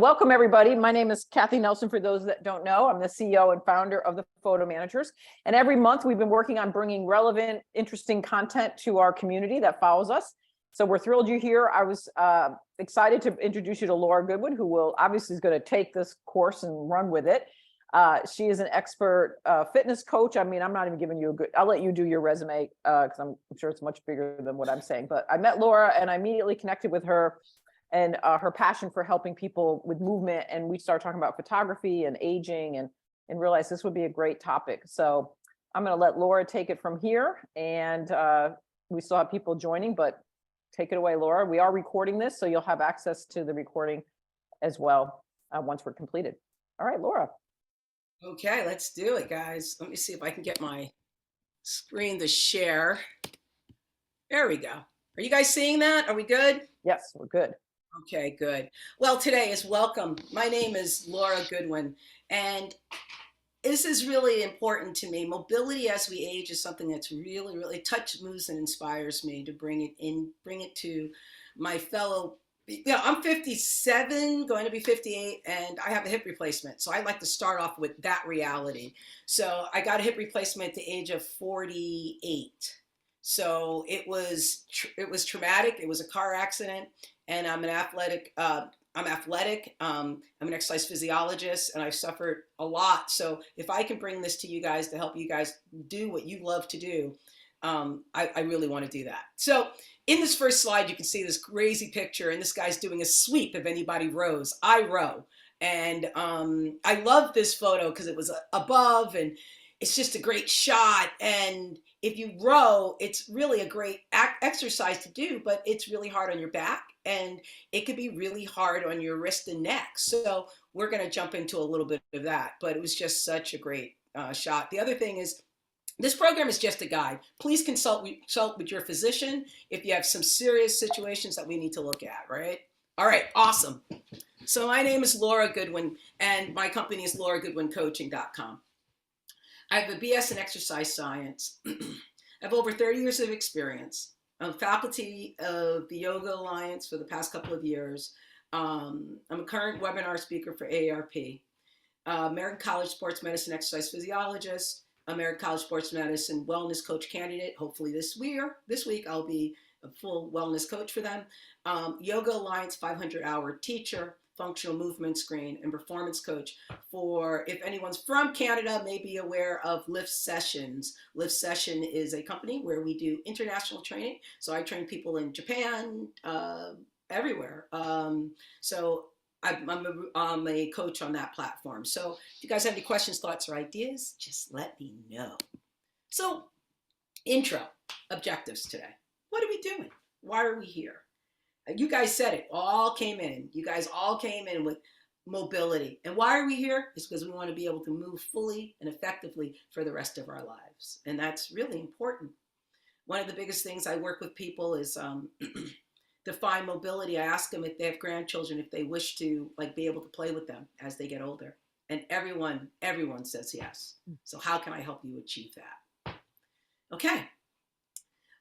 Welcome, everybody. My name is Kathy Nelson. For those that don't know, I'm the CEO and founder of the Photo Managers. And every month we've been working on bringing relevant, interesting content to our community that follows us. So we're thrilled you're here. I was excited to introduce you to Laura Goodwin, who will obviously is going to take this course and run with it. She is an expert fitness coach. I mean, I'm not even giving you a good, I'll let you do your resume because I'm sure it's much bigger than what I'm saying. But I met Laura and I immediately connected with her and her passion for helping people with movement. And we started talking about photography and aging and realized this would be a great topic. So I'm going to let Laura take it from here. And we still have people joining, but take it away, Laura. We are recording this, so you'll have access to the recording as well once we're completed. All right, Laura. Okay, let's do it, guys. Let me see if I can get my screen to share. There we go. Are you guys seeing that? Are we good? Yes, we're good. Okay, good. Well, today is welcome. My name is Laura Goodwin, and this is really important to me. Mobility as we age is something that's really, really touches, moves, and inspires me to bring it to my fellow. I'm 57, going to be 58, and I have a hip replacement. So I like to start off with that reality. So I got a hip replacement at the age of 48. So it was traumatic. It was a car accident, and I'm an athletic. I'm an exercise physiologist, and I've suffered a lot. So if I can bring this to you guys to help you guys do what you love to do, I really want to do that. So in this first slide, you can see this crazy picture, and this guy's doing a sweep. If anybody rows, I row, and I love this photo because it was above, and it's just a great shot. And if you row, it's really a great exercise to do, but it's really hard on your back, and it could be really hard on your wrist and neck. So we're going to jump into a little bit of that, but it was just such a great shot. The other thing is, this program is just a guide. Please consult with your physician if you have some serious situations that we need to look at, right? All right, awesome. So my name is Laura Goodwin, and my company is lauragoodwincoaching.com. I have a BS in exercise science. I have over 30 years of experience. I'm faculty of the Yoga Alliance for the past couple of years. I'm a current webinar speaker for AARP, American College Sports Medicine exercise physiologist, American College Sports Medicine wellness coach candidate. Hopefully this week I'll be a full wellness coach for them. Yoga Alliance 500-hour teacher, functional movement screen, and performance coach for, if anyone's from Canada, may be aware of Lift Sessions. Lift Session is a company where we do international training. So I train people in Japan, everywhere. So I'm a coach on that platform. So if you guys have any questions, thoughts, or ideas, just let me know. So intro, objectives today. What are we doing? Why are we here? You guys said it, all came in. You guys all came in with mobility. And why are we here? It's because we want to be able to move fully and effectively for the rest of our lives. And that's really important. One of the biggest things I work with people is define mobility. I ask them if they have grandchildren, if they wish to be able to play with them as they get older. And everyone says yes. So how can I help you achieve that? Okay.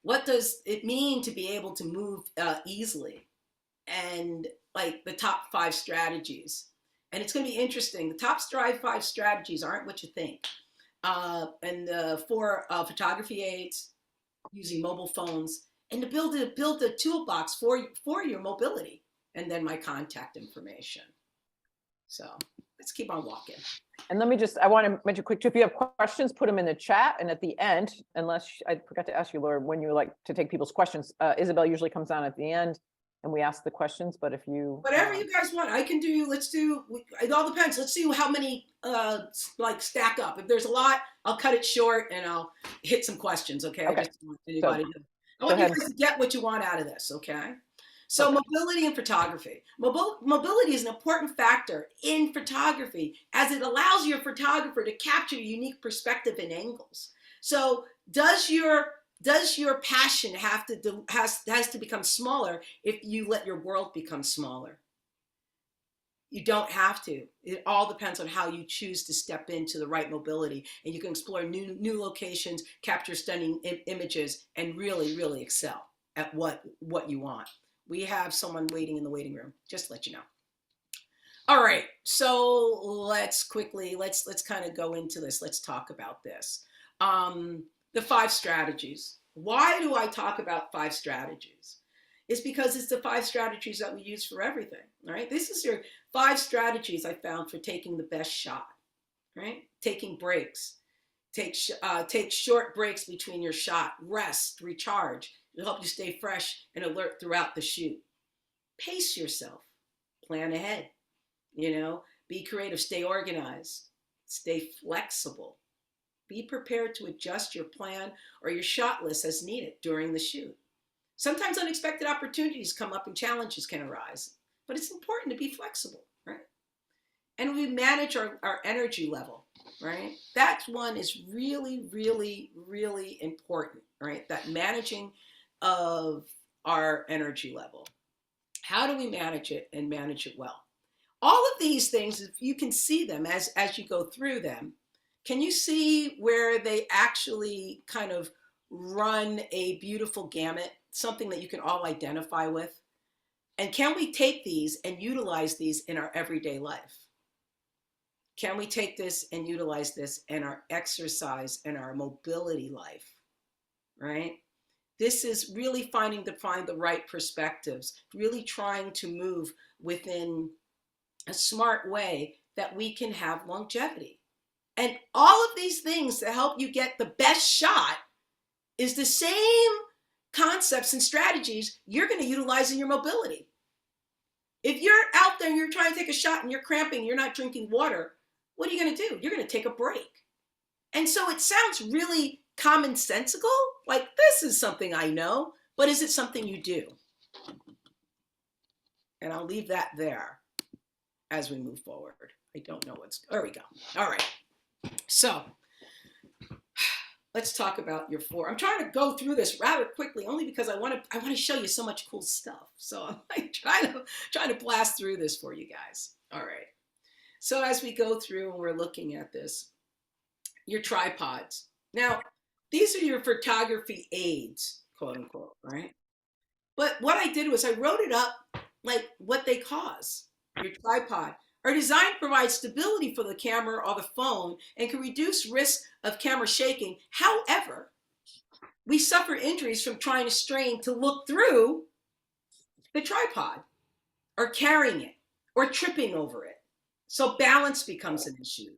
What does it mean to be able to move easily? And the top 5 strategies. And it's going to be interesting. The top 5 strategies aren't what you think. And for photography aids, using mobile phones, and to build a toolbox for your mobility, and then my contact information. So let's keep on walking. And I want to mention quick, if you have questions, put them in the chat. And at the end, unless I forgot to ask you, Laura, when you like to take people's questions, Isabel usually comes on at the end and we ask the questions, but if you. Whatever you guys want, I can do, it all depends. Let's see how many stack up. If there's a lot, I'll cut it short and I'll hit some questions, okay? Okay. I just want anybody I want you guys to get what you want out of this, okay? So mobility and photography. Mobility is an important factor in photography as it allows your photographer to capture unique perspective and angles. So does your passion has to become smaller if you let your world become smaller? You don't have to. It all depends on how you choose to step into the right mobility, and you can explore new locations, capture stunning images, and really, really excel at what you want. We have someone waiting in the waiting room, just to let you know. All right, so let's kind of go into this. Let's talk about this. The 5 strategies. Why do I talk about 5 strategies? It's because it's the 5 strategies that we use for everything. All right, this is your 5 strategies I found for taking the best shot. Right, taking breaks. Take short breaks between your shot. Rest, recharge. It'll help you stay fresh and alert throughout the shoot. Pace yourself. Plan ahead. Be creative, stay organized, stay flexible, be prepared to adjust your plan or your shot list as needed during the shoot. Sometimes unexpected opportunities come up and challenges can arise, but it's important to be flexible, right? And we manage our energy level, right? That one is really, really, really important, right? That managing of our energy level. How do we manage it and manage it well? All of these things, if you can see them as you go through them, can you see where they actually kind of run a beautiful gamut, something that you can all identify with? And can we take these and utilize these in our everyday life? Can we take this and utilize this in our exercise and our mobility life, right? This is really find the right perspectives, really trying to move within a smart way that we can have longevity. And all of these things to help you get the best shot is the same concepts and strategies you're going to utilize in your mobility. If you're out there and you're trying to take a shot and you're cramping, you're not drinking water, what are you going to do? You're going to take a break. And so it sounds really commonsensical, like this is something I know, but is it something you do? And I'll leave that there as we move forward. I don't know there we go. All right. So let's talk about your 4. I'm trying to go through this rather quickly, only because I want to show you so much cool stuff. So I'm like trying to blast through this for you guys. All right. So as we go through and we're looking at this, your tripods. Now, these are your photography aids, quote unquote, right? But what I did was I wrote it up like what they cause. Your tripod are designed to provide stability for the camera or the phone and can reduce risk of camera shaking. However, we suffer injuries from trying to strain to look through the tripod or carrying it or tripping over it. So balance becomes an issue.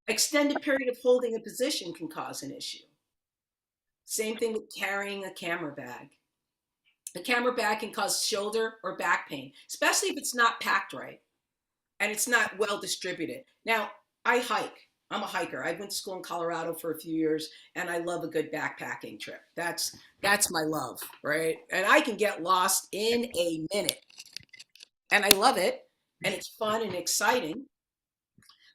Extended period of holding a position can cause an issue. Same thing with carrying a camera bag. The camera bag can cause shoulder or back pain, especially if it's not packed right and it's not well distributed. Now, I hike. I'm a hiker. I went to school in Colorado for a few years, and I love a good backpacking trip. That's my love, right? And I can get lost in a minute. And I love it, and it's fun and exciting.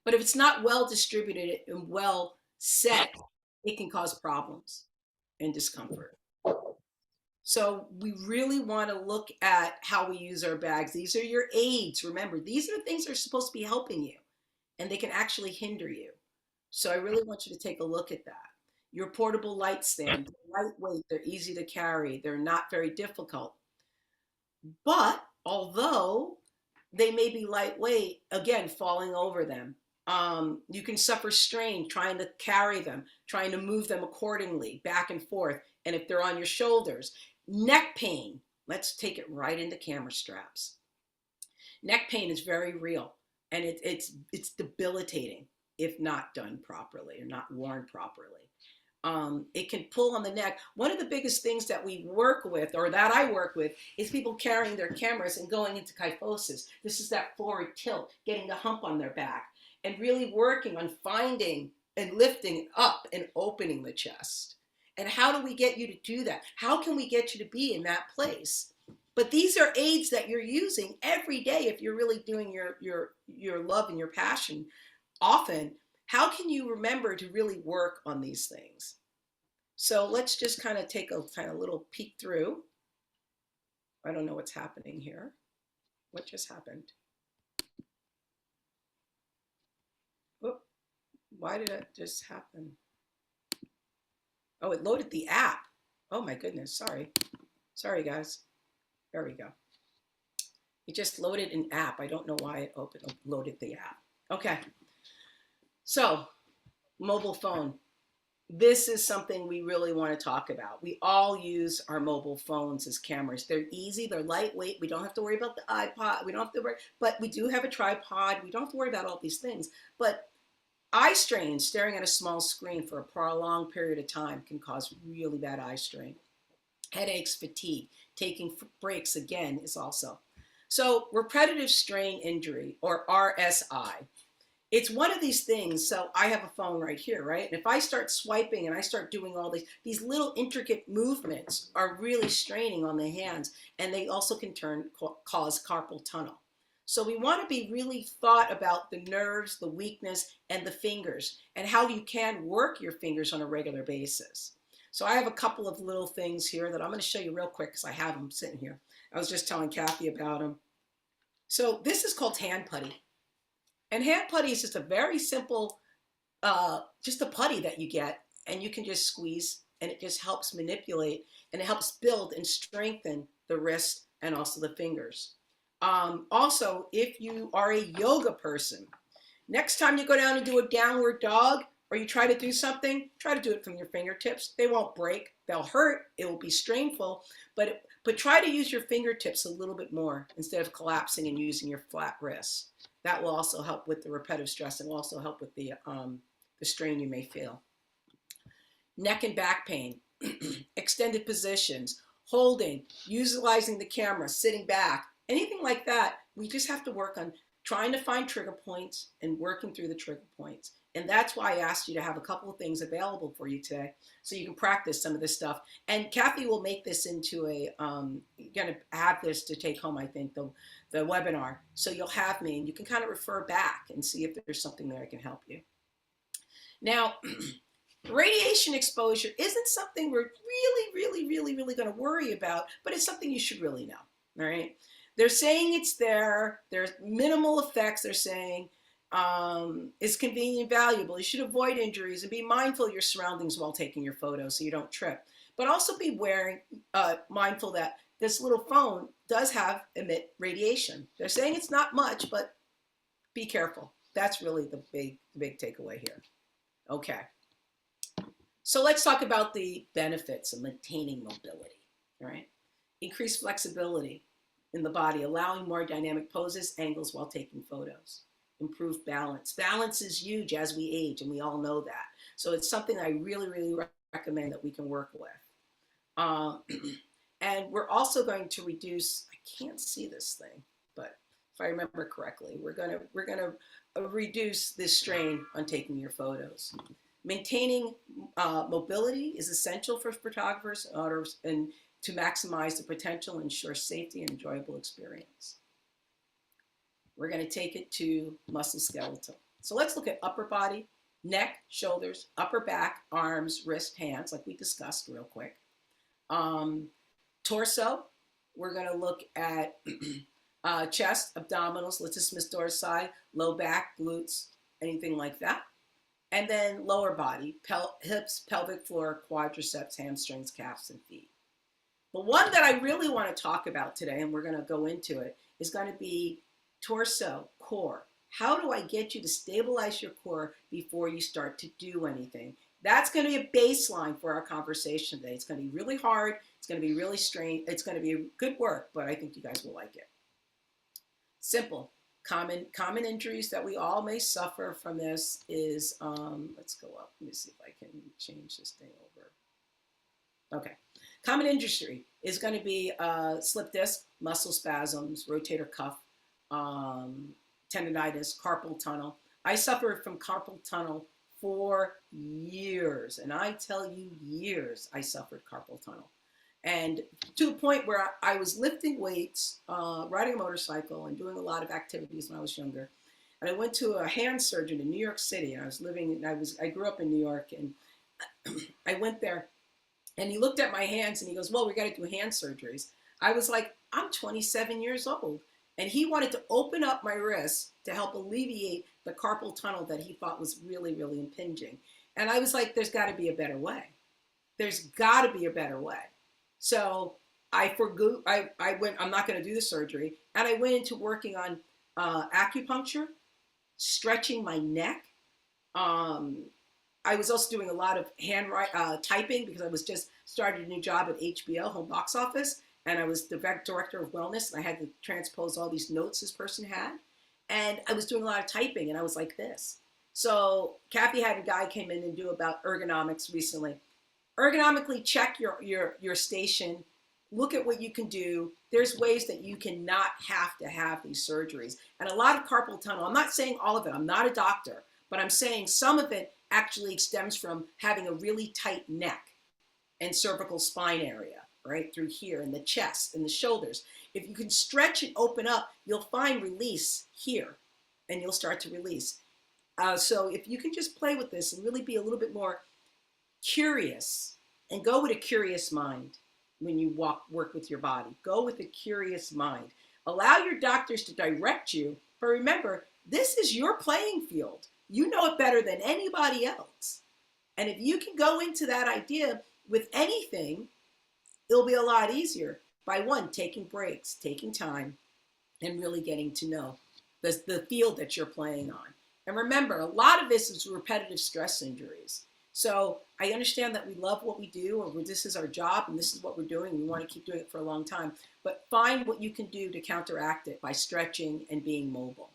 But if it's not well distributed and well set, it can cause problems and discomfort. So we really want to look at how we use our bags. These are your aids. Remember, these are the things that are supposed to be helping you, and they can actually hinder you. So I really want you to take a look at that. Your portable light stand, they're lightweight, they're easy to carry, they're not very difficult. But although they may be lightweight, again, falling over them, you can suffer strain trying to carry them, trying to move them accordingly, back and forth. And if they're on your shoulders, neck pain, let's take it right into camera straps. Neck pain is very real, and it's debilitating if not done properly or not worn properly. It can pull on the neck. One of the biggest things that we work with, or that I work with, is people carrying their cameras and going into kyphosis. This is that forward tilt, getting the hump on their back, and really working on finding and lifting up and opening the chest. And how do we get you to do that? How can we get you to be in that place? But these are aids that you're using every day if you're really doing your love and your passion often. How can you remember to really work on these things? So let's just kind of take a kind of little peek through. I don't know what's happening here. What just happened? Whoop. Why did it just happen? Oh, it loaded the app. Oh my goodness, sorry. Sorry guys. There we go. It just loaded an app. I don't know why it loaded the app. Okay. So, mobile phone. This is something we really want to talk about. We all use our mobile phones as cameras. They're easy, they're lightweight. We don't have to worry about the iPod. We don't have to worry, but we do have a tripod. We don't have to worry about all these things. But eye strain, staring at a small screen for a prolonged period of time, can cause really bad eye strain. Headaches, fatigue, taking breaks again is also. So repetitive strain injury, or RSI, it's one of these things. So I have a phone right here, right? And if I start swiping and I start doing all these little intricate movements are really straining on the hands, and they also can cause carpal tunnel. So we want to be really thought about the nerves, the weakness, and the fingers, and how you can work your fingers on a regular basis. So I have a couple of little things here that I'm going to show you real quick because I have them sitting here. I was just telling Kathy about them. So this is called hand putty. And hand putty is just a very simple, just a putty that you get, and you can just squeeze, and it just helps manipulate, and it helps build and strengthen the wrist and also the fingers. Also, if you are a yoga person, next time you go down and do a downward dog, or you try to do something, try to do it from your fingertips. They won't break, they'll hurt, it will be strainful, but try to use your fingertips a little bit more instead of collapsing and using your flat wrists. That will also help with the repetitive stress, and will also help with the strain you may feel. Neck and back pain, extended positions, holding, utilizing the camera, sitting back, anything like that. We just have to work on trying to find trigger points and working through the trigger points. And that's why I asked you to have a couple of things available for you today so you can practice some of this stuff. And Kathy will make this into a, you're going to have this to take home, I think, the webinar. So you'll have me, and you can kind of refer back and see if there's something there that can help you. Now, radiation exposure isn't something we're really going to worry about, but it's something you should really know, all right? They're saying it's there. There's minimal effects, they're saying. Is convenient and valuable. You should avoid injuries and be mindful of your surroundings while taking your photos so you don't trip. But also be mindful that this little phone does emit radiation. They're saying it's not much, but be careful. That's really the big takeaway here. Okay. So let's talk about the benefits of maintaining mobility, all right? Increased flexibility in the body, allowing more dynamic poses, angles while taking photos. Improved balance. Balance is huge as we age, and we all know that. So it's something I really recommend that we can work with. And we're also going to reduce, I can't see this thing, but if I remember correctly, we're gonna reduce this strain on taking your photos. Maintaining mobility is essential for photographers and to maximize the potential and ensure safety and enjoyable experience. We're going to take it to musculoskeletal. So let's look at upper body, neck, shoulders, upper back, arms, wrist, hands, like we discussed real quick. Torso, we're going to look at chest, abdominals, latissimus dorsi, low back, glutes, anything like that. And then lower body, hips, pelvic floor, quadriceps, hamstrings, calves, and feet. But one that I really want to talk about today, and we're going to go into it, is going to be torso, core. How do I get you to stabilize your core before you start to do anything? That's going to be a baseline for our conversation today. It's going to be really hard. It's going to be really strange. It's going to be good work, but I think you guys will like it. Simple. Common injuries that we all may suffer from this is, let's go up. Let me see if I can change this thing over. Okay. Common injury is going to be slip disc, muscle spasms, rotator cuff, tendonitis, carpal tunnel. I suffered from carpal tunnel for years, and I tell you, years I suffered carpal tunnel. And to the point where I was lifting weights, riding a motorcycle, and doing a lot of activities when I was younger. And I went to a hand surgeon in New York City. And I grew up in New York, and I went there, and he looked at my hands, and he goes, "Well, we got to do hand surgeries." I was like, I'm 27 years old. And he wanted to open up my wrist to help alleviate the carpal tunnel that he thought was really impinging. And I was like, there's got to be a better way. There's got to be a better way. So I went, I'm not going to do the surgery. And I went into working on acupuncture, stretching my neck. I was also doing a lot of typing because I was just started a new job at HBO, home box office. And I was the director of wellness. And I had to transpose all these notes this person had. And I was doing a lot of typing and I was like this. So Kathy had a guy came in and do about ergonomics recently. Ergonomically check your station, look at what you can do. There's ways that you cannot have to have these surgeries. And a lot of carpal tunnel, I'm not saying all of it, I'm not a doctor, but I'm saying some of it actually stems from having a really tight neck and cervical spine area, right through here, in the chest and the shoulders. If you can stretch and open up, you'll find release here and you'll start to release. So if you can just play with this and really be a little bit more curious and go with a curious mind when you work with your body. Go with a curious mind. Allow your doctors to direct you, but remember, this is your playing field. You know it better than anybody else. And if you can go into that idea with anything, it'll be a lot easier by one, taking breaks, taking time, and really getting to know the field that you're playing on. And remember, a lot of this is repetitive stress injuries. So I understand that we love what we do, or this is our job, and this is what we're doing. We want to keep doing it for a long time. But find what you can do to counteract it by stretching and being mobile.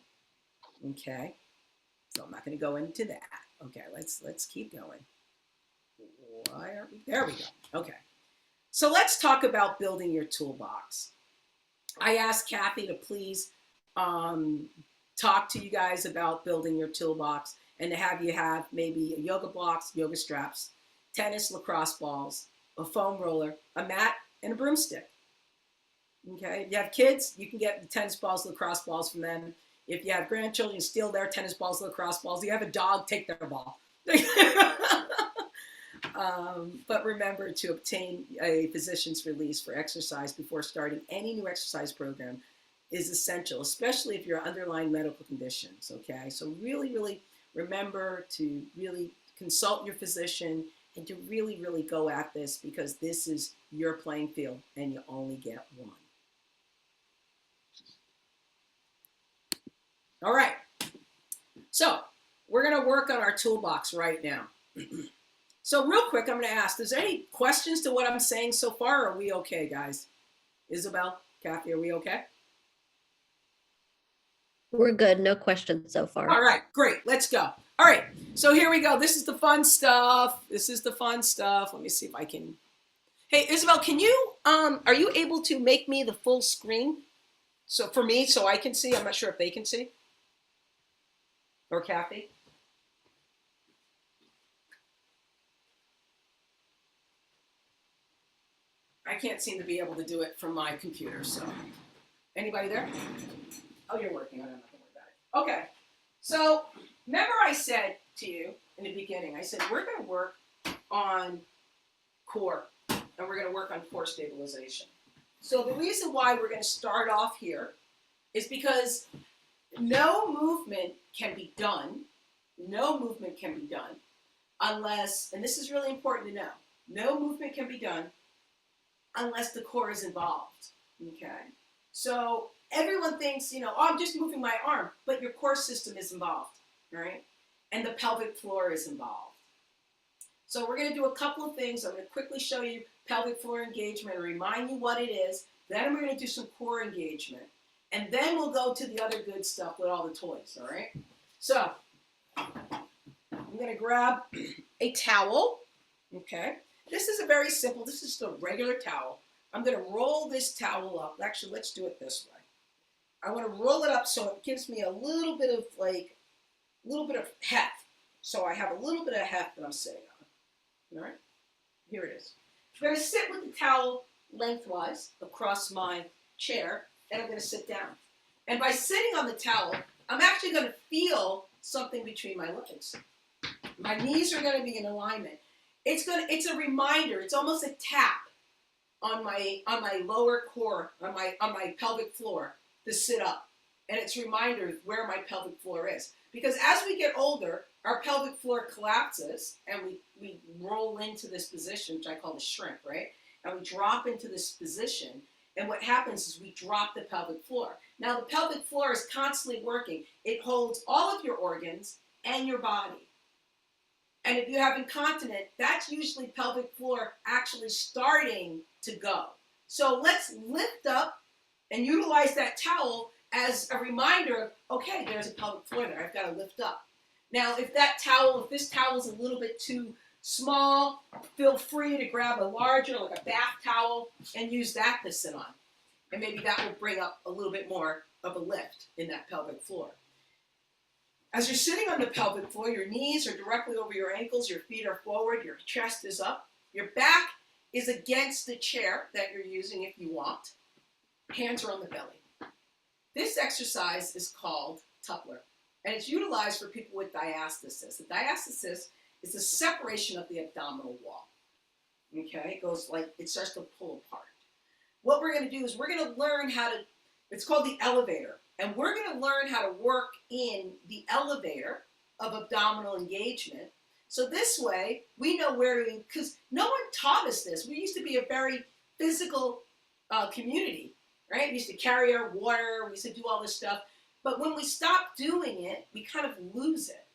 Okay? So I'm not going to go into that. Okay, let's keep going. Why aren't we? There we go. Okay. So let's talk about building your toolbox. I asked Kathy to please talk to you guys about building your toolbox, and to have you have maybe a yoga blocks, yoga straps, tennis, lacrosse balls, a foam roller, a mat, and a broomstick. Okay, if you have kids, you can get the tennis balls, lacrosse balls from them. If you have grandchildren, steal their tennis balls, lacrosse balls. If you have a dog, take their ball. But remember to obtain a physician's release for exercise before starting any new exercise program is essential, especially if you're underlying medical conditions, okay? So really, really remember to really consult your physician and to really, really go at this, because this is your playing field and you only get one. All right, so we're gonna work on our toolbox right now. So real quick, I'm gonna ask, is there any questions to what I'm saying so far, or are we okay, guys? Isabel, Kathy, are we okay? We're good. No questions so far. All right, great. Let's go. All right, so here we go. This is the fun stuff. This is the fun stuff. Let me see if I can. Hey, Isabel, can you, are you able to make me the full screen? So for me, so I can see. I'm not sure if they can see. Or Kathy. I can't seem to be able to do it from my computer, so. Anybody there? Oh, you're working on it. I'm not going to worry about it. Okay. So remember I said to you in the beginning, I said, we're going to work on core, and we're going to work on core stabilization. So the reason why we're going to start off here is because no movement can be done unless, and this is really important to know, no movement can be done unless the core is involved, okay? So everyone thinks, you know, oh, I'm just moving my arm, but your core system is involved, right? And the pelvic floor is involved. So we're gonna do a couple of things. I'm gonna quickly show you pelvic floor engagement and remind you what it is. Then we're gonna do some core engagement. And then we'll go to the other good stuff with all the toys, all right? So I'm gonna grab a towel, okay? This is a very simple, this is just a regular towel. I'm gonna roll this towel up. Actually, let's do it this way. I wanna roll it up so it gives me a little bit of heft. So I have a little bit of heft that I'm sitting on, all right? Here it is. I'm gonna sit with the towel lengthwise across my chair, and I'm gonna sit down. And by sitting on the towel, I'm actually gonna feel something between my legs. My knees are gonna be in alignment. It's a reminder, it's almost a tap on my lower core, on my pelvic floor to sit up. And it's a reminder of where my pelvic floor is. Because as we get older, our pelvic floor collapses and we roll into this position, which I call the shrimp, right? and we drop into this position. And what happens is we drop the pelvic floor. Now, the pelvic floor is constantly working. It holds all of your organs and your body. And if you have incontinence, that's usually pelvic floor actually starting to go. So let's lift up and utilize that towel as a reminder of, okay, there's a pelvic floor there. I've got to lift up. Now, if this towel is a little bit too small, feel free to grab a larger, like a bath towel, and use that to sit on. And maybe that will bring up a little bit more of a lift in that pelvic floor. As you're sitting on the pelvic floor, your knees are directly over your ankles, your feet are forward, your chest is up, your back is against the chair that you're using if you want. Hands are on the belly. This exercise is called Tupler, and it's utilized for people with diastasis. The diastasis is the separation of the abdominal wall. Okay, it starts to pull apart. What we're going to do is we're going to learn it's called the elevator, and we're going to learn how to work in the elevator of abdominal engagement. So this way, we know because no one taught us this. We used to be a very physical community, right? We used to carry our water, we used to do all this stuff. But when we stop doing it, we kind of lose it.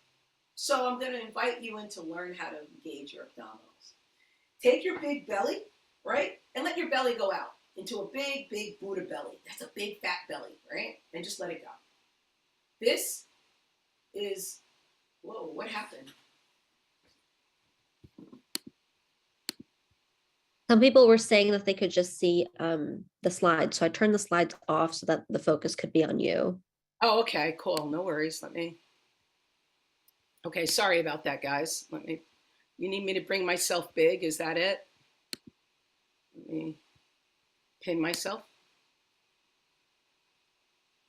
So I'm going to invite you in to learn how to engage your abdominals. Take your big belly, right? And let your belly go out into a big, big Buddha belly. That's a big fat belly, right? And just let it go. This is, whoa, what happened? Some people were saying that they could just see the slides. So I turned the slides off so that the focus could be on you. Oh, okay, cool. No worries. Okay, sorry about that, guys. You need me to bring myself big? Is that it? Let me pin myself.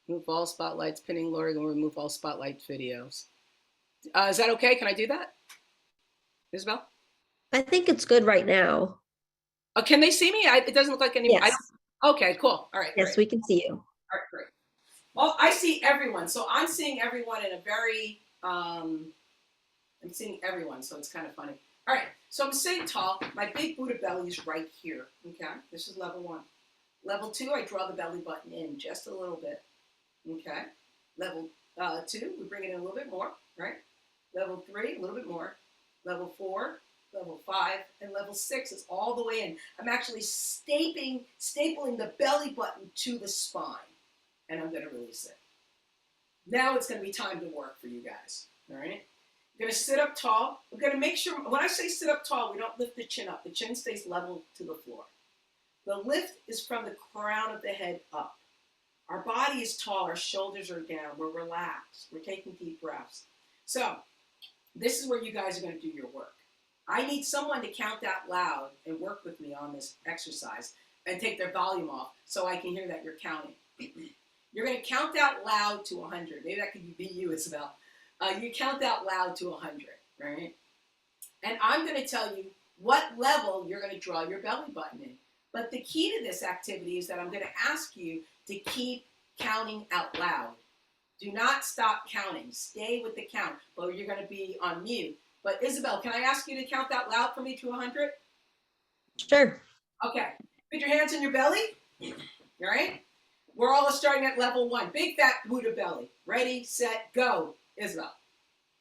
Move all spotlights, pinning Laura, and remove all spotlight videos. Is that okay? Can I do that? Isabel? I think it's good right now. Oh, can they see me? It doesn't look like anyone. Yes. Okay, cool. All right. Yes, great. we can see you. All right, great. Well, I see everyone. So I'm seeing everyone in a very, I'm seeing everyone. So it's kind of funny. All right. So I'm sitting tall. My big Buddha belly is right here. Okay. This is level 1. Level 2, I draw the belly button in just a little bit. Okay. Level 2, we bring it in a little bit more, right? Level 3, a little bit more. Level 4, level 5, and level 6 is all the way in. I'm actually stapling the belly button to the spine, and I'm going to release it. Now it's going to be time to work for you guys, all right? You're going to sit up tall. We're going to make sure, when I say sit up tall, we don't lift the chin up. The chin stays level to the floor. The lift is from the crown of the head up. Our body is tall, our shoulders are down, we're relaxed, we're taking deep breaths. So this is where you guys are going to do your work. I need someone to count out loud and work with me on this exercise and take their volume off so I can hear that you're counting. You're going to count out loud to 100. Maybe that could be you, Isabel. You count out loud to 100, right? And I'm going to tell you what level you're going to draw your belly button in. But the key to this activity is that I'm going to ask you to keep counting out loud. Do not stop counting. Stay with the count, but you're going to be on mute. But Isabel, can I ask you to count out loud for me to 100? Sure. Okay. Put your hands in your belly. All right? We're all starting at level 1. Big fat Buddha belly. Ready, set, go. Isabel.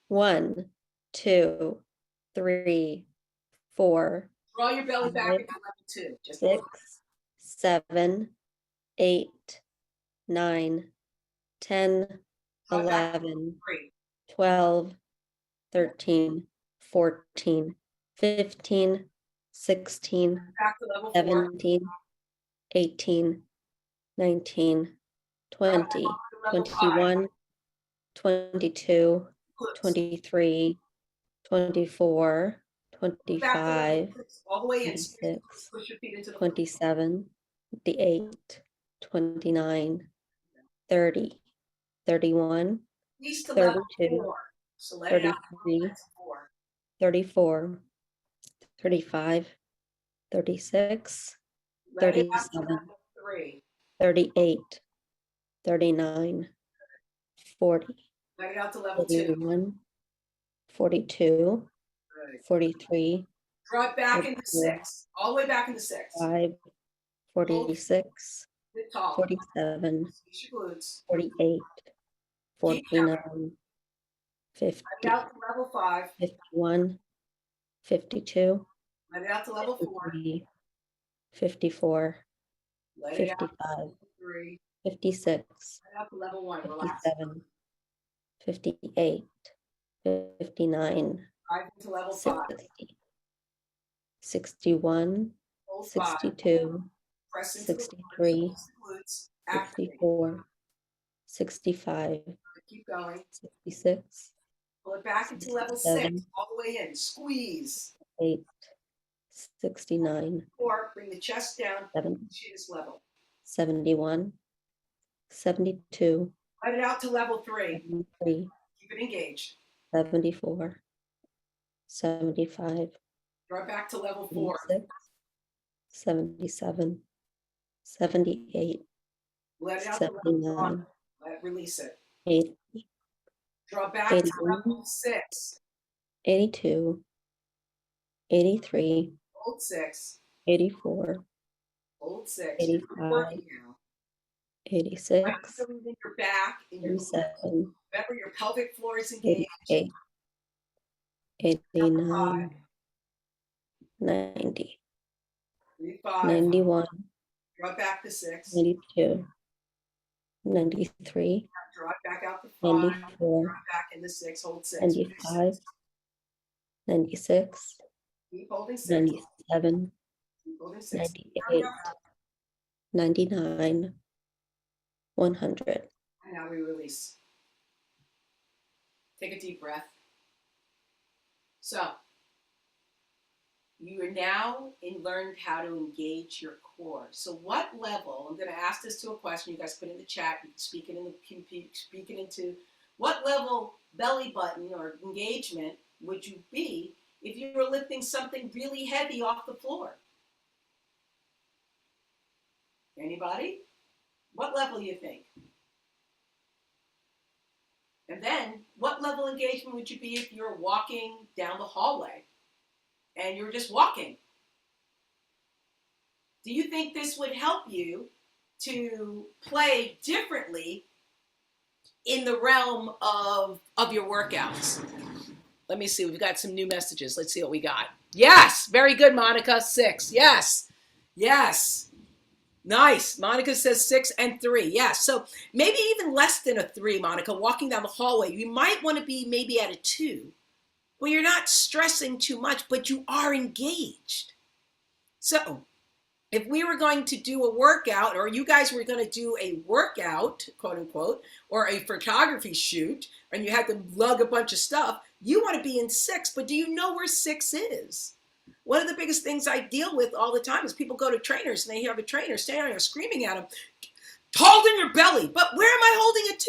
1, 2, 3, 4. Draw your belly back 5, into level 2. Just 6, 7, 8, 9, 10, 11, 12, 13, 14, 15, 16, 17, 18, 19, 20, 21, 22, 23, 24, 25, 26, 27, 28, 29, 30, 31, 32, 33, 34, 35, 36, 37, 38, 39, 40, 41, 42, 43, Draw it back into 44, 6. All the way back into 6. 5, 46, Sit tall. 47, Squeeze your glutes. 48, Keep counting. 49, Let it 50, out to level 5. 51, 52, Let it out to level 4. 53, 54, Let it out to 55, level 3. 56, Let it out to level 1. Relax. 57, 58, 59, Dive into level 5. 60, 61, Hold 5. 62, Press into the 63, glutes. Activate. 64, 65, Keep going. 66, Pull it back into level 6. 67, All the way in. Squeeze. 8, 69, 4. Bring the chest down. 7, Chin is level. 71, 72, Let it out to level 3. 73, Keep it engaged. 74, 75, Draw it back to level 4. 76, 77, 78, Let it out to level 1. 79, Release it. 80, Draw back to 81, level 6. 82, 83, Hold 6. 84, Hold 6. 85, You're working now. 86, Feeling in your back, in your 87, remember your pelvic floor is engaged. 88, Number 5. 89, 90, 35. 91, Draw it back to 6. 92, 93, Draw it back out to 5. Draw 94, it back into 6. Hold 6. 95, 96, Keep holding 6. 97, Keep holding 6. 98, 99, 100. And now we release. Take a deep breath. So, you are now learned how to engage your core. So what level, I'm going to ask this to a question, you guys put in the chat, you can speak it into, what level belly button or engagement would you be if you were lifting something really heavy off the floor? Anybody? What level you think? And then, what level engagement would you be if you're walking down the hallway and you're just walking? Do you think this would help you to play differently in the realm of your workouts? Let me see. We've got some new messages. Let's see what we got. Yes. Very good, Monica. 6. Yes. Yes. Nice. Monica says 6 and 3. Yes. So maybe even less than a 3, Monica, walking down the hallway. You might want to be maybe at a 2, where you're not stressing too much, but you are engaged. So if we were going to do a workout, or you guys were going to do a workout, quote unquote, or a photography shoot, and you had to lug a bunch of stuff, you want to be in 6, but do you know where 6 is? One of the biggest things I deal with all the time is people go to trainers and they hear a trainer standing there screaming at them, hold in your belly, but where am I holding it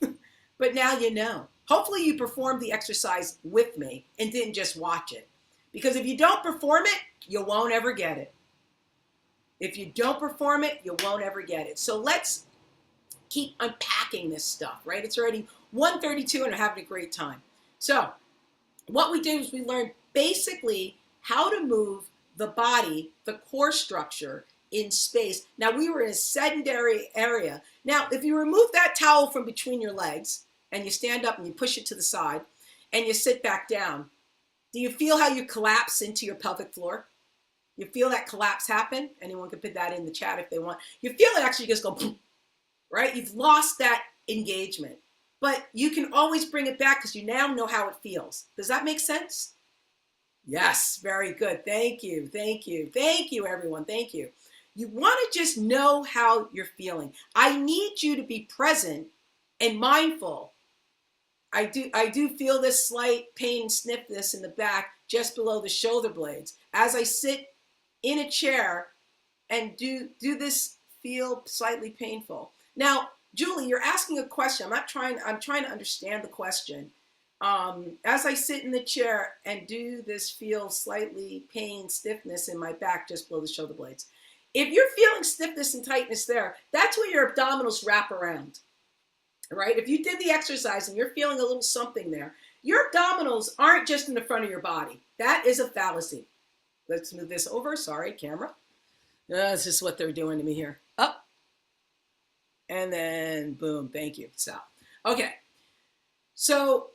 to? But now you know. Hopefully you performed the exercise with me and didn't just watch it. Because if you don't perform it, you won't ever get it. If you don't perform it, you won't ever get it. So let's keep unpacking this stuff, right? It's already 1:32 and we're having a great time. So what we did is we learned basically how to move the body, the core structure in space. Now we were in a sedentary area. Now, if you remove that towel from between your legs and you stand up and you push it to the side and you sit back down, do you feel how you collapse into your pelvic floor? You feel that collapse happen? Anyone can put that in the chat if they want. You feel it actually just go, boom, right? You've lost that engagement. But you can always bring it back because you now know how it feels. Does that make sense? Yes, very good. Thank you, thank you, thank you, everyone. Thank you. You want to just know how you're feeling. I need you to be present and mindful. I do feel this slight pain and stiffness in the back just below the shoulder blades. As I sit in a chair and do this feel slightly painful. Now, Julie, you're asking a question. I'm trying to understand the question. As I sit in the chair and do this feel slightly pain, stiffness in my back just below the shoulder blades. If you're feeling stiffness and tightness there, that's where your abdominals wrap around. right? If you did the exercise and you're feeling a little something there, your abdominals aren't just in the front of your body. That is a fallacy. Let's move this over. Sorry, camera. This is what they're doing to me here. Up. And then boom. Thank you. Stop. Okay. So,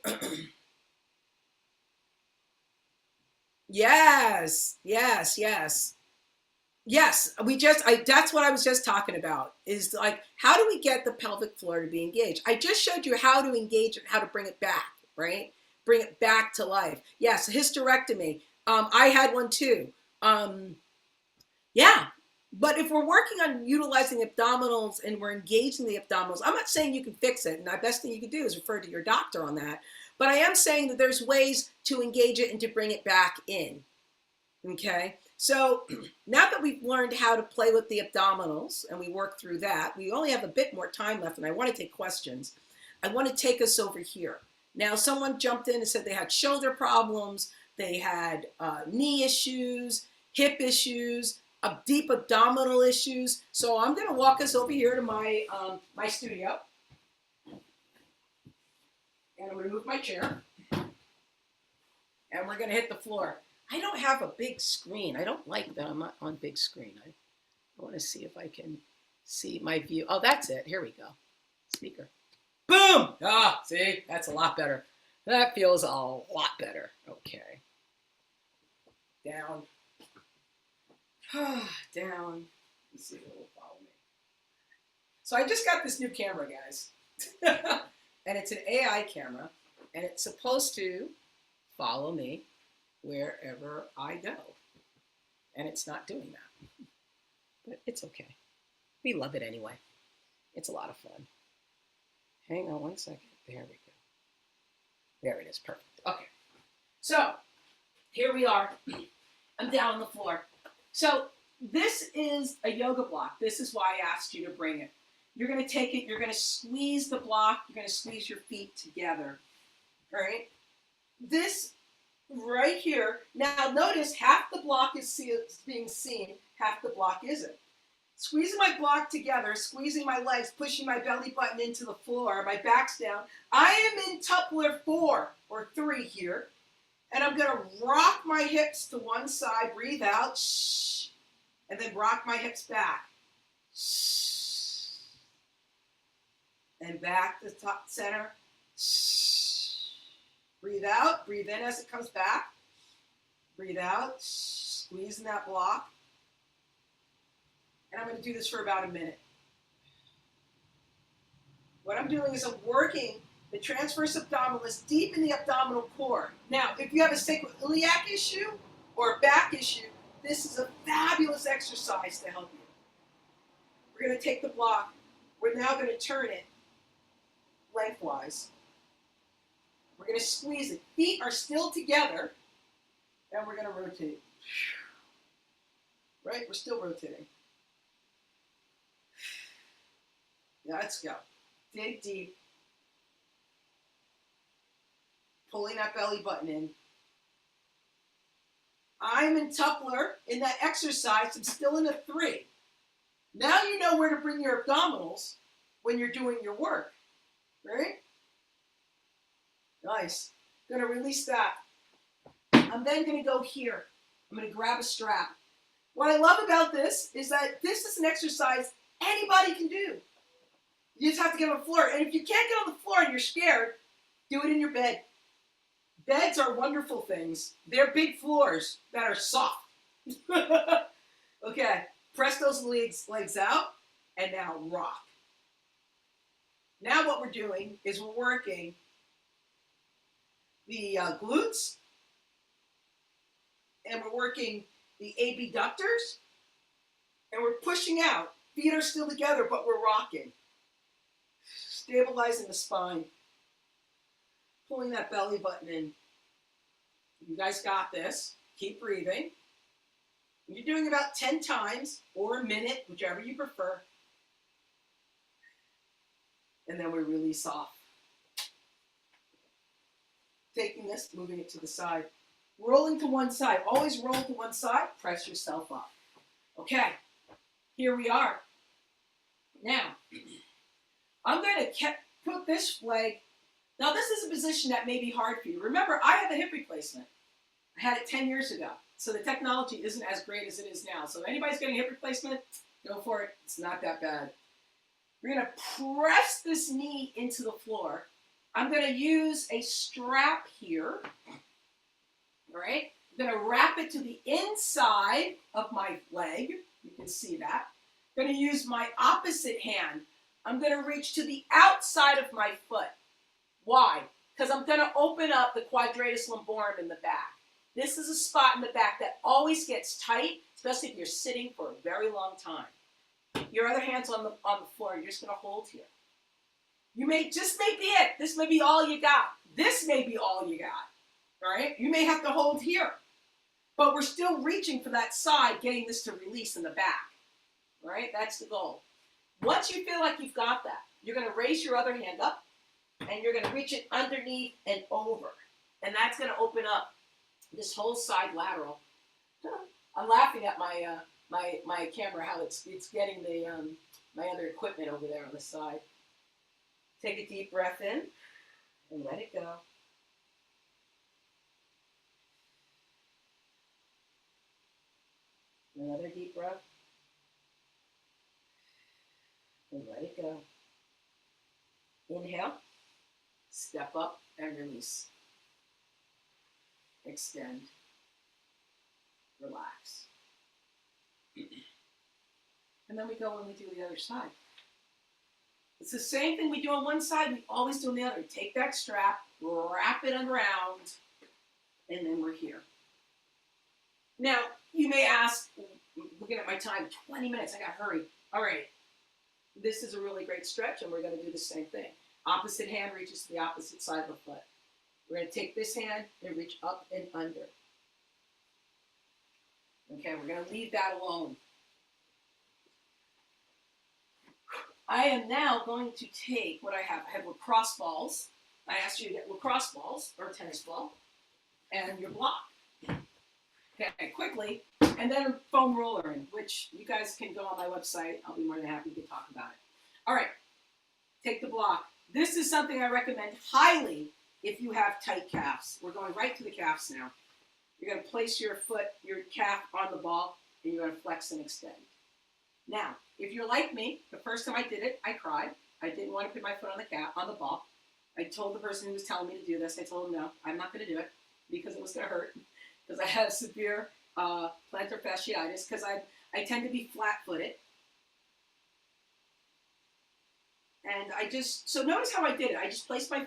yes. Yes, that's what I was just talking about, is like, how do we get the pelvic floor to be engaged? I just showed you how to engage it, how to bring it back, right? Bring it back to life. Yes, hysterectomy. I had one too. Yeah, but if we're working on utilizing abdominals and we're engaging the abdominals, I'm not saying you can fix it. And the best thing you can do is refer to your doctor on that. But I am saying that there's ways to engage it and to bring it back in. Okay, so now that we've learned how to play with the abdominals and we work through that, we only have a bit more time left and I want to take questions. I want to take us over here. Now, someone jumped in and said they had shoulder problems, they had knee issues, hip issues, deep abdominal issues. So I'm going to walk us over here to my, my studio. And I'm going to move my chair. And we're going to hit the floor. I don't have a big screen. I don't like that I'm not on big screen. I want to see if I can see my view. Oh, that's it. Here we go. Speaker. Boom! Ah, see? That's a lot better. That feels a lot better. Okay. Down. Down. Let's see if it will follow me. So I just got this new camera, guys. And it's an AI camera. And it's supposed to follow me wherever I go. And it's not doing that. But it's okay. We love it anyway. It's a lot of fun. Hang on one second. There we go. There it is. Perfect. Okay. So, here we are. I'm down on the floor. So, this is a yoga block. This is why I asked you to bring it. You're going to take it. You're going to squeeze the block. You're going to squeeze your feet together. All right? This right here. Now notice half the block is being seen, half the block isn't. Squeezing my block together, squeezing my legs, pushing my belly button into the floor, my back's down. I am in Tupler 4 or 3 here. And I'm going to rock my hips to one side, breathe out, shh, and then rock my hips back. Shh. And back to top center. Shh. Breathe out, breathe in as it comes back. Breathe out, squeezing that block. And I'm going to do this for about a minute. What I'm doing is I'm working the transverse abdominis deep in the abdominal core. Now, if you have a sacroiliac issue or a back issue, this is a fabulous exercise to help you. We're going to take the block. We're now going to turn it lengthwise. We're going to squeeze it. Feet are still together, and we're going to rotate. Right? We're still rotating. Let's go. Dig deep. Pulling that belly button in. I'm in Tupler in that exercise. I'm still in a 3. Now you know where to bring your abdominals when you're doing your work. Right? Nice. I'm going to release that. I'm then going to go here. I'm going to grab a strap. What I love about this is that this is an exercise anybody can do. You just have to get on the floor. And if you can't get on the floor and you're scared, do it in your bed. Beds are wonderful things. They're big floors that are soft. Okay. Press those legs out and now rock. Now what we're doing is we're working the glutes, and we're working the abductors, and we're pushing out. Feet are still together, but we're rocking. Stabilizing the spine. Pulling that belly button in. You guys got this. Keep breathing. You're doing about 10 times or a minute, whichever you prefer. And then we release off. Taking this, moving it to the side. Rolling to one side. Always roll to one side. Press yourself up. Okay. Here we are. Now, I'm going to put this leg. Now this is a position that may be hard for you. Remember, I had a hip replacement. I had it 10 years ago. So the technology isn't as great as it is now. So if anybody's getting a hip replacement, go for it. It's not that bad. We're going to press this knee into the floor. I'm going to use a strap here. All right. I'm going to wrap it to the inside of my leg. You can see that. I'm going to use my opposite hand. I'm going to reach to the outside of my foot. Why? Because I'm going to open up the quadratus lumborum in the back. This is a spot in the back that always gets tight, especially if you're sitting for a very long time. Your other hand's on the floor, and you're just going to hold here. This may be it. This may be all you got. This may be all you got. All right? You may have to hold here. But we're still reaching for that side, getting this to release in the back. All right? That's the goal. Once you feel like you've got that, you're going to raise your other hand up, and you're going to reach it underneath and over. And that's going to open up this whole side lateral. I'm laughing at my camera, how it's getting the my other equipment over there on the side. Take a deep breath in and let it go. Another deep breath and let it go. Inhale, step up and release. Extend, relax. And then we go and we do the other side. It's the same thing we do on one side, we always do on the other. Take that strap, wrap it around, and then we're here. Now, you may ask, looking at my time, 20 minutes, I got to hurry. All right, this is a really great stretch, and we're going to do the same thing. Opposite hand reaches to the opposite side of the foot. We're going to take this hand and reach up and under. Okay, we're going to leave that alone. I am now going to take what I have. I have lacrosse balls. I asked you to get lacrosse balls or a tennis ball and your block. Okay, quickly. And then a foam roller in, which you guys can go on my website. I'll be more than happy to talk about it. All right, take the block. This is something I recommend highly if you have tight calves. We're going right to the calves now. You're going to place your foot, your calf on the ball, and you're going to flex and extend. Now, if you're like me, the first time I did it, I cried. I didn't want to put my foot on the ball. I told the person who was telling me to do this, I told him, no, I'm not going to do it because it was going to hurt, because I have severe plantar fasciitis, because I tend to be flat-footed. And so notice how I did it. I just placed my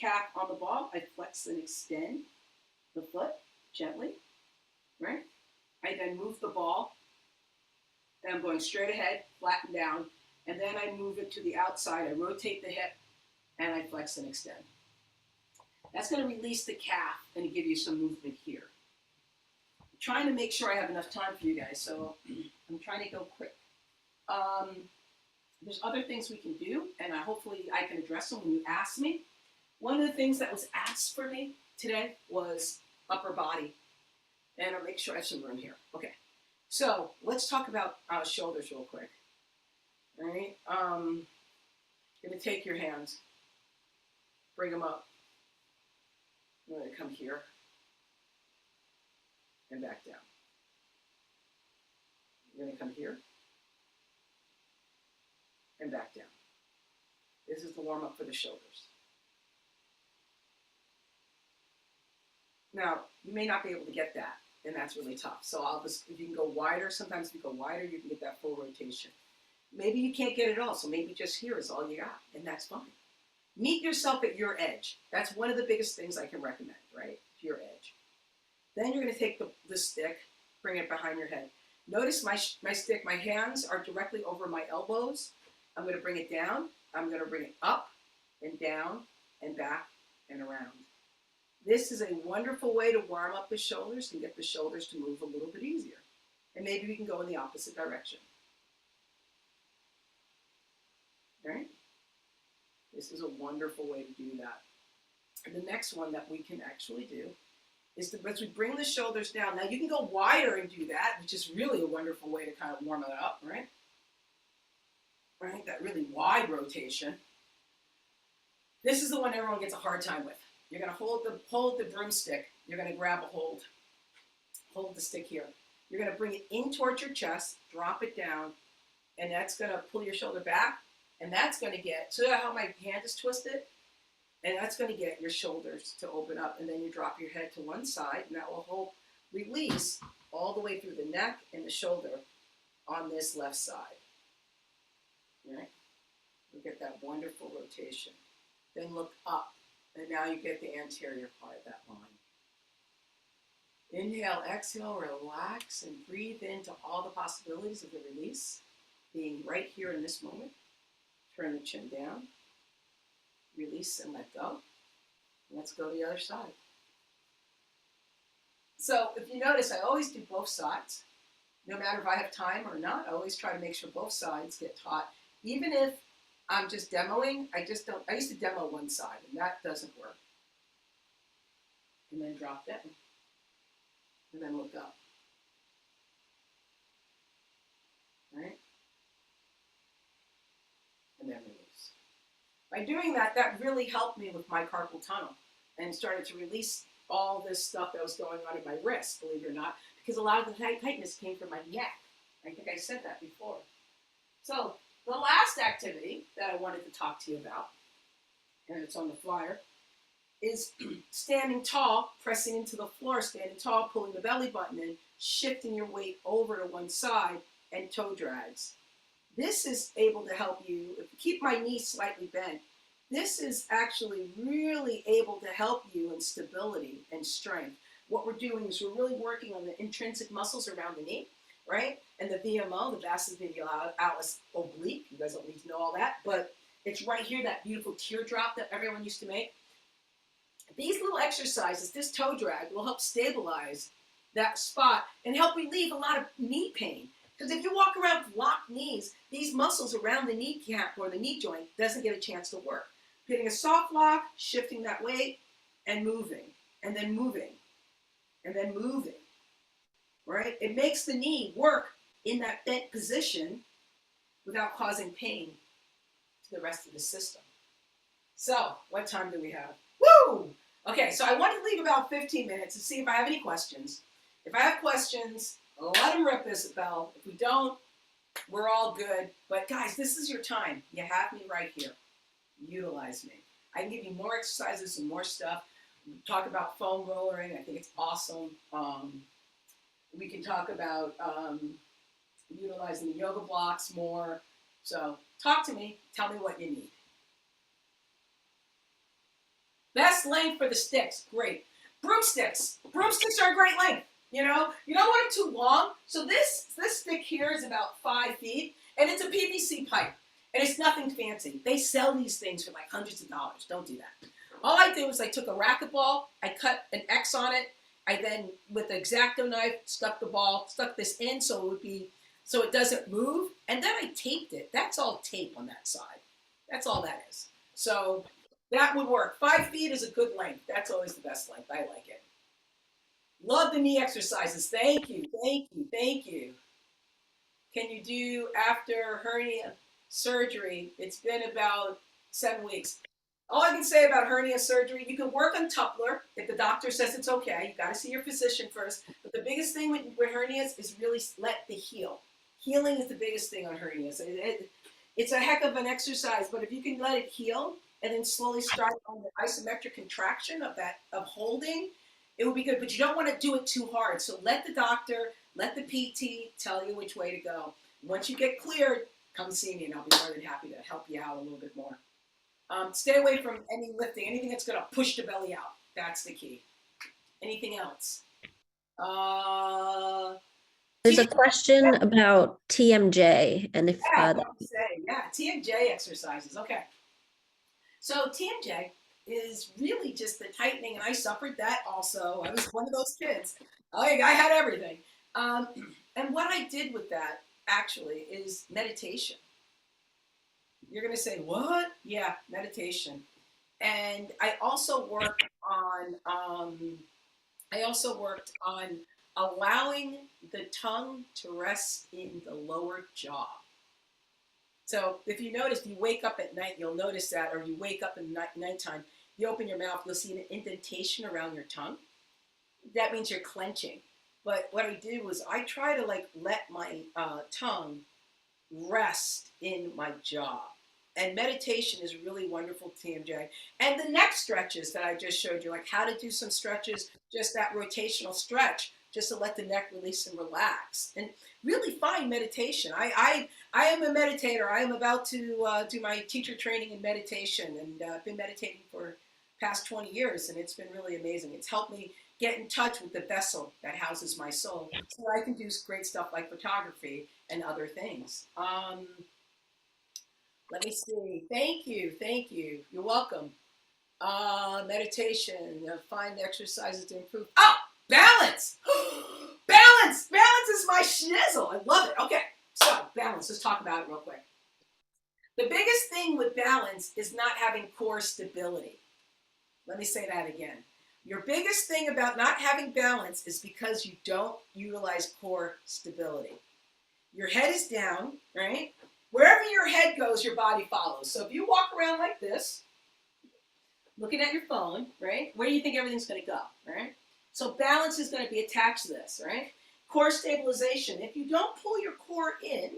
calf on the ball. I flex and extend the foot gently, right? I then move the ball. Then I'm going straight ahead, flatten down, and then I move it to the outside. I rotate the hip, and I flex and extend. That's going to release the calf and give you some movement here. I'm trying to make sure I have enough time for you guys, so I'm trying to go quick. There's other things we can do, and hopefully I can address them when you ask me. One of the things that was asked for me today was upper body, and I'll make sure I have some room here. Okay, so let's talk about shoulders real quick. All right, you're going to take your hands, bring them up. I'm going to come here and back down. You're going to come here and back down. This is the warm up for the shoulders. Now, you may not be able to get that, and that's really tough. So if you can go wider, sometimes if you go wider, you can get that full rotation. Maybe you can't get it all, so maybe just here is all you got, and that's fine. Meet yourself at your edge. That's one of the biggest things I can recommend, right? Your edge. Then you're going to take the stick, bring it behind your head. Notice my stick, my hands are directly over my elbows. I'm going to bring it down. I'm going to bring it up and down and back and around. This is a wonderful way to warm up the shoulders and get the shoulders to move a little bit easier. And maybe we can go in the opposite direction. All right? This is a wonderful way to do that. And the next one that we can actually do is as we bring the shoulders down. Now you can go wider and do that, which is really a wonderful way to kind of warm it up, right? Right, that really wide rotation. This is the one everyone gets a hard time with. You're going to hold the broomstick. You're going to grab a hold the stick here. You're going to bring it in towards your chest, drop it down, and that's going to pull your shoulder back, and that's going to get, so how my hand is twisted, and that's going to get your shoulders to open up, and then you drop your head to one side, and that will release all the way through the neck and the shoulder on this left side. Right? You get that wonderful rotation. Then look up, and now you get the anterior part of that line. Inhale, exhale, relax, and breathe into all the possibilities of the release, being right here in this moment. Turn the chin down, release and let go. Let's go to the other side. So if you notice, I always do both sides. No matter if I have time or not, I always try to make sure both sides get taught. Even if I'm just demoing, I used to demo one side, and that doesn't work. And then drop down. And then look up. Right? And then release. By doing that, that really helped me with my carpal tunnel and started to release all this stuff that was going on in my wrist, believe it or not, because a lot of the tightness came from my neck. I think I said that before. So the last activity that I wanted to talk to you about, and it's on the flyer, is standing tall, pressing into the floor, standing tall, pulling the belly button in, shifting your weight over to one side, and toe drags. This is able to help you, if you keep my knee slightly bent, this is actually really able to help you in stability and strength. What we're doing is we're really working on the intrinsic muscles around the knee, right? And the VMO, the vastus medialis oblique, you guys don't need to know all that, but it's right here, that beautiful teardrop that everyone used to make. These little exercises, this toe drag, will help stabilize that spot and help relieve a lot of knee pain. Because if you walk around with locked knees, these muscles around the kneecap or the knee joint doesn't get a chance to work. Getting a soft lock, shifting that weight, and moving, and then moving, and then moving, right? It makes the knee work in that bent position without causing pain to the rest of the system. So, what time do we have? Woo! Okay, so I want to leave about 15 minutes to see if I have any questions. If I have questions, let them rip, Isabel. If we don't, we're all good. But guys, this is your time. You have me right here. Utilize me. I can give you more exercises and more stuff. We can talk about foam rollering. I think it's awesome. We can talk about utilizing the yoga blocks more. So talk to me. Tell me what you need. Best length for the sticks. Great. Broomsticks. Broomsticks are a great length. You know, you don't want them too long. So this stick here is about 5 feet, and it's a PVC pipe, and it's nothing fancy. They sell these things for like hundreds of dollars. Don't do that. All I did was I took a racquetball, I cut an X on it, I then with the X-Acto knife stuck this in so it doesn't move, and then I taped it. That's all tape on that side. That's all that is. So that would work. 5 feet is a good length. That's always the best length. I like it. Love the knee exercises. Thank you, thank you, thank you. Can you do after hernia surgery? It's been about 7 weeks. All I can say about hernia surgery, you can work on Tupler if the doctor says it's okay. You got to see your physician first. But the biggest thing with hernias is really let the heal. Healing is the biggest thing on hernias. It's a heck of an exercise, but if you can let it heal and then slowly start on the isometric contraction of holding, it would be good, but you don't want to do it too hard. So let the doctor, let the PT tell you which way to go. Once you get cleared, come see me and I'll be more than happy to help you out a little bit more. Stay away from any lifting, anything that's going to push the belly out. That's the key. Anything else? There's a question about TMJ and if TMJ exercises. Okay. So TMJ is really just the tightening, and I suffered that also. I was one of those kids. I had everything. And what I did with that actually is meditation. You're going to say, what? Yeah, meditation. And I also worked on allowing the tongue to rest in the lower jaw. So if you notice, you wake up at night, you'll notice that, or you wake up in nighttime, you open your mouth, you'll see an indentation around your tongue. That means you're clenching. But what I do is I try to like let my tongue rest in my jaw. And meditation is really wonderful, TMJ. And the neck stretches that I just showed you, like how to do some stretches, just that rotational stretch, just to let the neck release and relax. And really find meditation. I am a meditator. I am about to do my teacher training in meditation, and I've been meditating for past 20 years, and it's been really amazing. It's helped me get in touch with the vessel that houses my soul, so I can do great stuff like photography and other things. Let me see. Thank you. Thank you. You're welcome. Meditation, find exercises to improve. Oh, balance. Balance. Balance is my shizzle. I love it. Okay, so balance. Let's talk about it real quick. The biggest thing with balance is not having core stability. Let me say that again. Your biggest thing about not having balance is because you don't utilize core stability. Your head is down, right? Wherever your head goes, your body follows. So if you walk around like this, looking at your phone, right? Where do you think everything's going to go, right? So balance is going to be attached to this, right? Core stabilization. If you don't pull your core in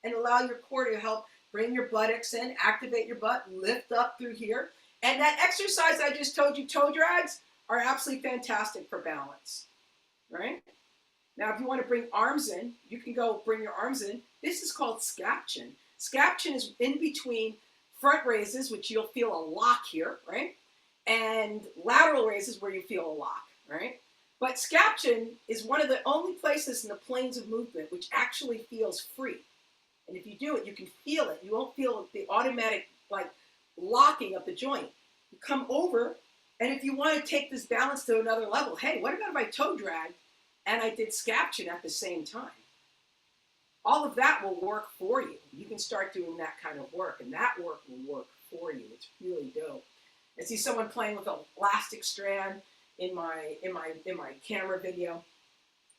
and allow your core to help bring your buttocks in, activate your butt, lift up through here. And that exercise I just told you, toe drags, are absolutely fantastic for balance, right? Now, if you want to bring arms in, you can go bring your arms in. This is called scaption. Scaption is in between front raises, which you'll feel a lock here, right? And lateral raises where you feel a lock, right? But scaption is one of the only places in the planes of movement which actually feels free. And if you do it, you can feel it. You won't feel the automatic like locking of the joint. You come over, and if you want to take this balance to another level, hey, what about if I toe drag and I did scaption at the same time? All of that will work for you. You can start doing that kind of work, and that work will work for you. It's really dope. I see someone playing with an elastic strand in my camera video.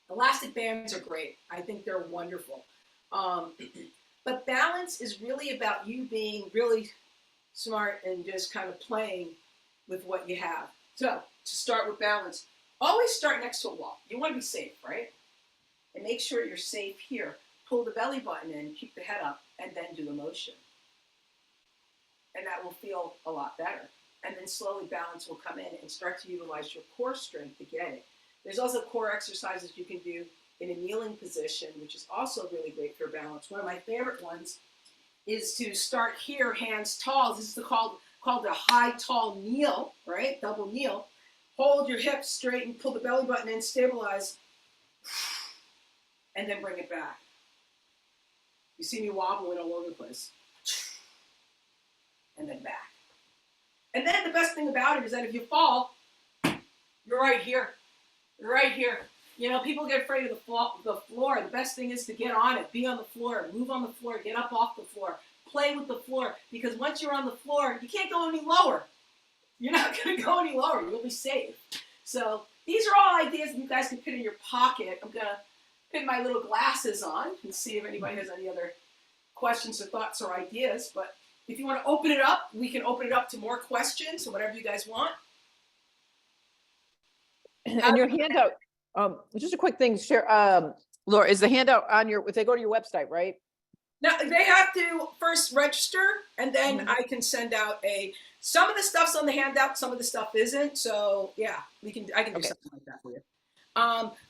Elastic bands are great. I think they're wonderful. But balance is really about you being really smart and just kind of playing with what you have. So to start with balance, always start next to a wall. You want to be safe, right? And make sure you're safe here. Pull the belly button in, keep the head up, and then do the motion. And that will feel a lot better. And then slowly balance will come in and start to utilize your core strength to get it. There's also core exercises you can do in a kneeling position, which is also really great for balance. One of my favorite ones is to start here, hands tall. This is called a high, tall kneel, right? Double kneel. Hold your hips straight and pull the belly button in, stabilize, and then bring it back. You see me wobbling all over the place. And then back. And then the best thing about it is that if you fall, you're right here. You're right here. You know, people get afraid of the floor. The best thing is to get on it, be on the floor, move on the floor, get up off the floor, play with the floor. Because once you're on the floor, you can't go any lower. You're not going to go any lower. You'll be safe. So these are all ideas that you guys can put in your pocket. I'm going to put my little glasses on and see if anybody has any other questions or thoughts or ideas. But if you want to open it up, we can open it up to more questions or whatever you guys want. And your handout, just a quick thing, share, Laura, is the handout on your, if they go to your website, right? Now, they have to first register, and then I can send out some of the stuff's on the handout, some of the stuff isn't. So yeah, I can do something like that for you.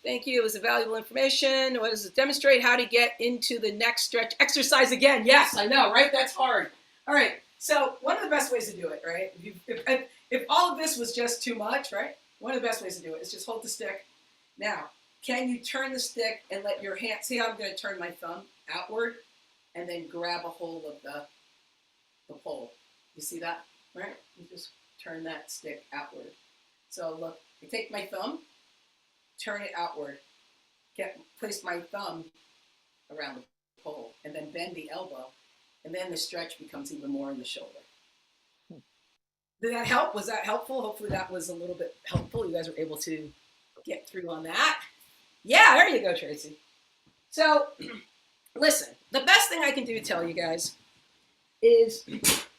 Thank you. It was a valuable information. What does it demonstrate? How to get into the next stretch exercise again? Yes, I know, right? That's hard. All right. So one of the best ways to do it, right? If all of this was just too much, right? One of the best ways to do it is just hold the stick. Now, can you turn the stick and let your hand, see how I'm going to turn my thumb outward and then grab a hold of the pole. You see that, right? You just turn that stick outward. So look, I take my thumb, turn it outward, place my thumb around the pole, and then bend the elbow, and then the stretch becomes even more in the shoulder. Did that help? Was that helpful? Hopefully that was a little bit helpful. You guys were able to get through on that. Yeah, there you go, Tracy. So, listen, the best thing I can do to tell you guys is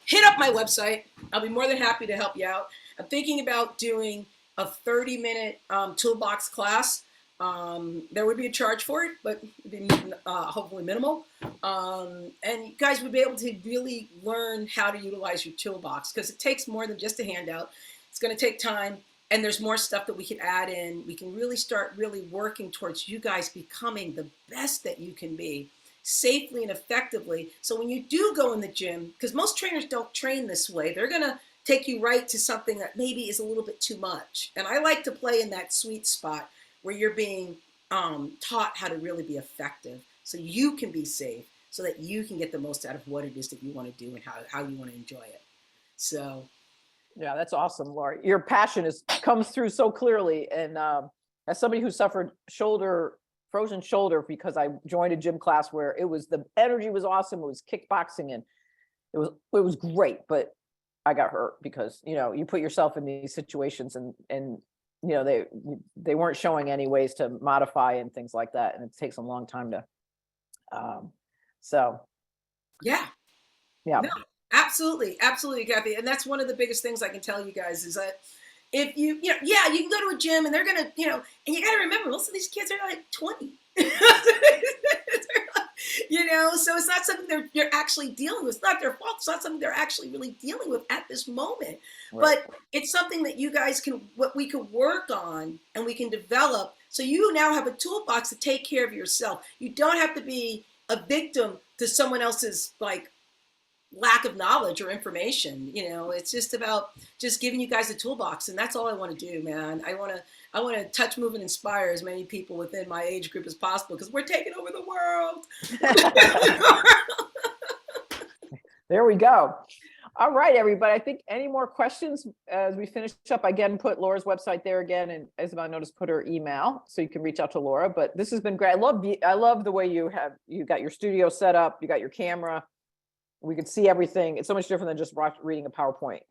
hit up my website. I'll be more than happy to help you out. I'm thinking about doing a 30-minute toolbox class. There would be a charge for it, but it'd be hopefully minimal. And you guys would be able to really learn how to utilize your toolbox, because it takes more than just a handout. It's going to take time, and there's more stuff that we can add in. We can really start really working towards you guys becoming the best that you can be, safely and effectively. So when you do go in the gym, because most trainers don't train this way, they're going to take you right to something that maybe is a little bit too much. And I like to play in that sweet spot where you're being taught how to really be effective, so you can be safe, so that you can get the most out of what it is that you want to do and how you want to enjoy it. So Yeah, that's awesome, Laura. Your passion comes through so clearly. And as somebody who suffered frozen shoulder because I joined a gym class where the energy was awesome, it was kickboxing, and it was great, but I got hurt because, you put yourself in these situations, and they weren't showing any ways to modify and things like that, and it takes a long time to yeah. No, Absolutely, Kathy. And that's one of the biggest things I can tell you guys is that if you can go to a gym and they're going to, and you got to remember, most of these kids are like 20. So it's not something you're actually dealing with. It's not their fault. It's not something they're actually really dealing with at this moment. Right. But it's something that you guys we can work on, and we can develop. So you now have a toolbox to take care of yourself. You don't have to be a victim to someone else's lack of knowledge or information. It's just about just giving you guys a toolbox, and that's all I want to do, man. I want to touch, move, and inspire as many people within my age group as possible, because we're taking over the world. There we go. All right, everybody. I think any more questions as we finish up? Again, put Laura's website there again, and Isabel, noticed, put her email so you can reach out to Laura. But this has been great. I love the way you got your studio set up. You got your camera. We could see everything. It's so much different than just reading a PowerPoint,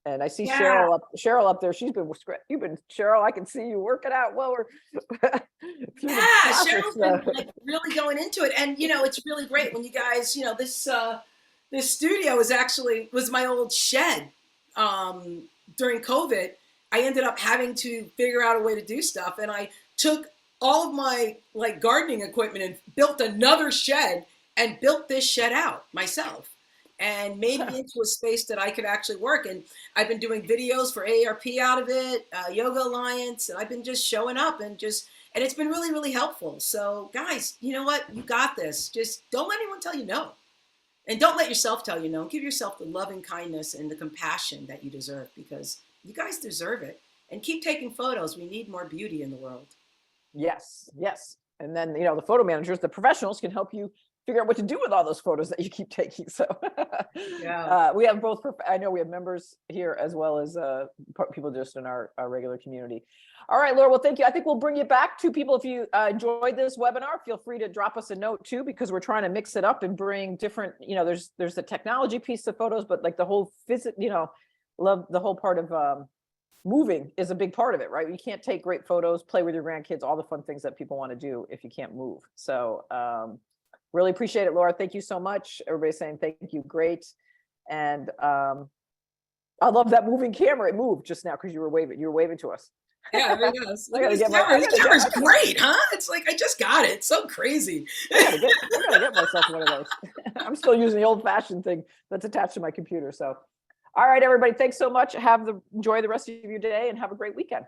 And I see Cheryl up there. Cheryl, I can see you working out while we're Cheryl's been really going into it, and it's really great when you guys, this studio was my old shed. During COVID, I ended up having to figure out a way to do stuff, and I took all of my gardening equipment and built another shed, and built this shed out myself, and made it into a space that I could actually work. And I've been doing videos for AARP out of it, Yoga Alliance, and I've been just showing up and it's been really, really helpful. So guys, you know what? You got this. Just don't let anyone tell you no. And don't let yourself tell you no. Give yourself the loving kindness and the compassion that you deserve, because you guys deserve it. And keep taking photos. We need more beauty in the world. Yes. And then, the photo managers, the professionals, can help you figure out what to do with all those photos that you keep taking. So we have both. I know we have members here as well as people just in our regular community. All right, Laura, well, thank you. I think we'll bring you back to people. If you enjoyed this webinar, feel free to drop us a note too, because we're trying to mix it up and bring different, there's the technology piece of photos, but the whole love the whole part of moving is a big part of it, right? You can't take great photos, play with your grandkids, all the fun things that people want to do if you can't move. So really appreciate it, Laura. Thank you so much. Everybody's saying thank you. Great. And I love that moving camera. It moved just now because you were waving to us. Yeah, there it goes. This camera's great, huh? It's I just got it. It's so crazy. I gotta get myself one of those. I'm still using the old-fashioned thing that's attached to my computer. So, all right, everybody. Thanks so much. Enjoy the rest of your day and have a great weekend.